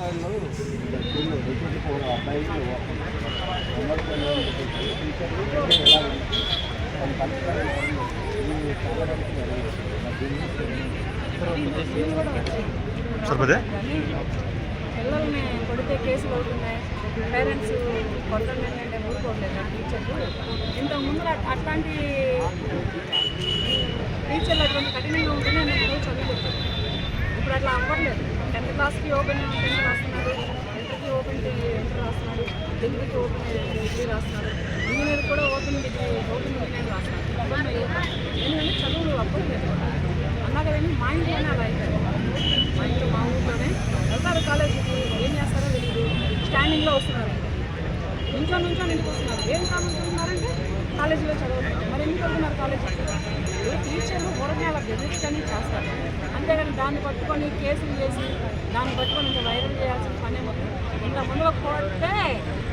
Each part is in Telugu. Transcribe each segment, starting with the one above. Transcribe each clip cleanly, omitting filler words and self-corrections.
అధికారులు అబ్బాయికి పిల్లల్ని కొడితే కేసులు అవుతున్నాయి, పేరెంట్స్ కొట్టండి అంటే ఊరుకోవట్లేదు టీచర్లు. ఇంతకు ముందు అట్లాంటి టీచర్లు అటువంటి కఠినంగా ఉంటేనే నేను చదువుకుంటాను. ఇప్పుడు అట్లా అవ్వట్లేదు. 10th క్లాస్కి ఓపెన్ టెన్త్ రాస్తున్నారు, ఇంటర్కి ఓపెన్ ఇంటర్ రాస్తున్నారు, డిగ్రీకి ఓపెన్ డిగ్రీ రాస్తున్నారు, ఇంజనీర్ కూడా ఓపెన్ ఇంజనీర్ రాస్తున్నారు. ఎందుకంటే చదువులు అవ్వట్లేదు అన్నా కదండి. మా ఇంట్లోనే అలా అయిపోయారు. మా ఇంట్లో మా ఊళ్ళోనే వెళ్తారు కాలేజీకి, ఏం చేస్తారో తెలియదు, స్టాండింగ్లో వస్తున్నారు, నుంచొని ఇంటికి వస్తున్నారు. ఏం కావాలనుకుంటున్నారంటే కాలేజీలో చదవలేదు. మరి ఎందుకు వెళ్తున్నారు కాలేజీకి? టీచర్లు ఊరనే అలా బెదిరించని చేస్తారు, అంతేగాని దాన్ని పట్టుకొని కేసులు చేసి దాన్ని పట్టుకొని ఇంకా వైరల్ చేయాల్సిన పనే మొత్తం. ఇంత ముందులో కొడితే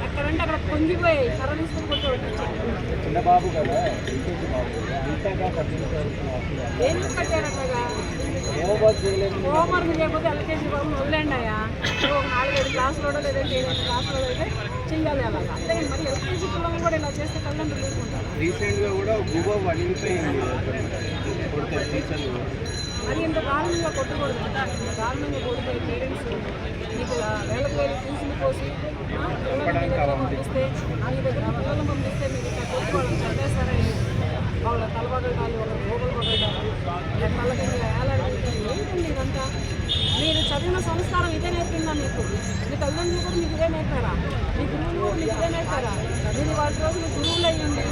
ఎక్కడంటే అక్కడ పొంగిపోయి కర్ర తీసుకుని కొట్టే చిన్నబాబు కదా, ఎందుకు కట్టారు అట్లాగా? హోంవర్క్ చేయకపోతే ఎల్కేజీ బాబు వదిలేండి అయ్యా. ఒక 4-7 క్లాసులో లేదంటే 7 క్లాసులో అయితే చెయ్యాలి అలాగా. అంతేగాని మరి ఎల్కేజీ పిల్లలు కూడా ఇలా చేస్తే తల్లిదండ్రులు తీసుకుంటారు. రీసెంట్గా కూడా టీచర్లు మరి ఇంత దారుణంగా కొట్టకూడదు. ఇంత దారుణంగా కొడితే పేరెంట్స్ నీకు వేలకు వేలు ఫీజులు పోసి పంపిస్తే మీ దగ్గర పిల్లలు పంపిస్తే మీకు కొట్టి వాళ్ళని చంపేస్తారని వాళ్ళ తలబగడాలు, వాళ్ళ గోగులు పగడాలు, తల కింద వేలాడుతుంటారు. ఏంటండి ఇదంతా? మీరు చదివిన సంస్కారం ఇదే నేర్పిందా మీకు? మీ తల్లిదండ్రులు కూడా మీకు ఇదే నేర్పారా? మీ గురువులు కూడా మీకు ఇదే నేర్పారా? మీరు వాళ్ళ రోజులు గురువులు అయ్యండి,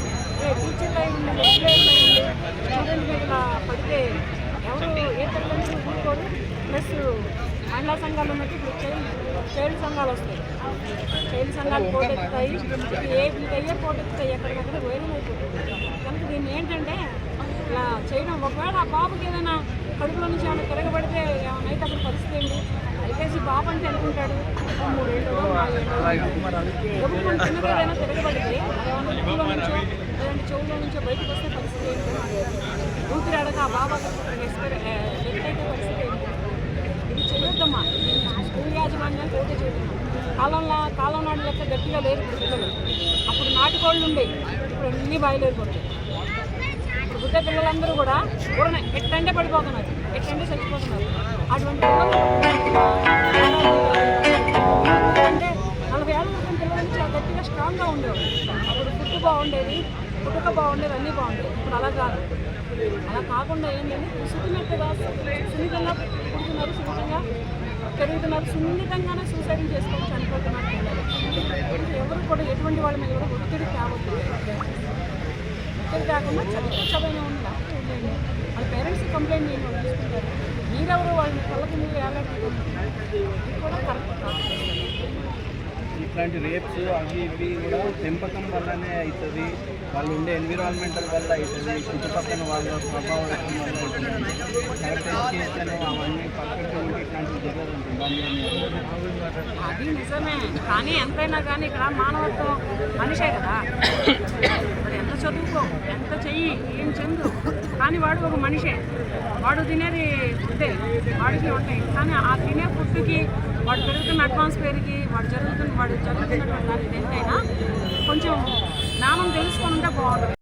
టీచర్లు అయ్యండి, లెక్చరర్లు అయ్యండి, స్టూడెంట్ మీద ఇలా పడితే ఎవరు ఏ తల్లిదండ్రులు ఊరుకోరు. ప్లస్ మహిళా సంఘాలు ఉన్నట్టు ఇప్పుడు చైల్డ్ సంఘాలు వస్తాయి. చైల్డ్ సంఘాలు పోటెత్తుతాయి, ఏపీకయ్యే పోటెత్తుతాయి, ఎక్కడికక్కడ వైరల్ అయిపోతుంది. కనుక దీన్ని ఏంటంటే ఇలా చేయడం, ఒకవేళ ఆ బాబుకి ఏదైనా కడుపులో నుంచి ఏమైనా తిరగబడితే ఏమైనా అయితే అక్కడ పరిస్థితి ఏంటి? ఎల్కేజీ బాబు అంటే అనుకుంటాడు 3 ఏళ్ళు 4 ఏళ్ళు గబుక్కుని చిన్నగా ఏదైనా తిరగబడితే ఏమైనా ముక్కులో నుంచో లేదంటే చెవులో నుంచో బయటకు వస్తే పరిస్థితి ఏంటి? ఊపిరి అడగ ఆ బాబు డెత్ అయితే పరిస్థితి ఏంటి? ఇది చేయొద్దమ్మా. స్కూల్ యాజమాన్యానికి ఒకటే చెబుతున్నాం. కాలం నాడు లెక్క గట్టిగా లేరు ఇప్పుడు పిల్లలు. అప్పుడు నాటుకోళ్ళు ఉండేవి, ఇప్పుడు అన్నీ బయలుదేరిపోతాయి. ఇప్పుడు బుద్ధ పిల్లలందరూ కూడా ఊరనే ఎట్టంటే పడిపోతున్నారు, ఎట్టంటే చచ్చిపోతున్నారు. అటువంటి పిల్లలు అంటే 40 ఏళ్ళ క్రితం పిల్లల నుంచి గట్టిగా స్ట్రాంగ్గా ఉండేవారు. అప్పుడు ఫుడ్ బాగుండేది, పుట్టుక బాగుండేది, అన్నీ బాగుండేది. ఇప్పుడు అలా కాదు. అలా కాకుండా ఏంటంటే సున్నితంగా పుడుతున్నారు, సున్నితంగా పెరుగుతున్నారు, సున్నితంగానే సూసైడ్ చేసుకొని చనిపోతున్నారు పిల్లలు. ఎవరు కూడా ఎటువంటి వాళ్ళ మీద కూడా ఒత్తిడి తేవద్దు. ఒత్తిడి కాకుండా చదివిన ఉండండి. వాళ్ళ పేరెంట్స్కి కంప్లైంట్ చేయండి, వాళ్ళు తీసుకుంటారు. మీరెవరు వాళ్ళని కళ్ళకి మీరు ఏలాడుతుంది? ఇది కూడా కరెక్ట్ కాదు. ఇట్లాంటి రేప్స్ అవి ఇవి కూడా పెంపకం వల్లనే అవుతుంది, వాళ్ళు ఉండే ఎన్విరాన్మెంటల్ వల్ల అవుతుంది, చుట్టుపక్కల వాళ్ళ ప్రభావం వల్ల అవుతుంది. కరెక్ట్ ఎడ్యుకేషన్ అవన్నీ పర్ఫెక్ట్గా ఉంటే ఇట్లాంటివి జరగదు. అది నిజమే, కానీ ఎంతైనా కానీ ఇక్కడ మానవత్వం మనిషే కదా. ఇప్పుడు ఎంత చదువుకో, ఎంత చెయ్యి, ఏం చెందు, కానీ వాడు ఒక మనిషే. వాడు తినేది ఫుడ్డే, వాడికి ఉంటాయి. కానీ ఆ తినే ఫుడ్కి, వాడు పెరుగుతున్న అట్మాస్ఫియర్కి, వాడు జరుగుతున్నటువంటి దానికి దేనికైనా కొంచెం జ్ఞానం తెలుసుకుంటే బాగుంటుంది.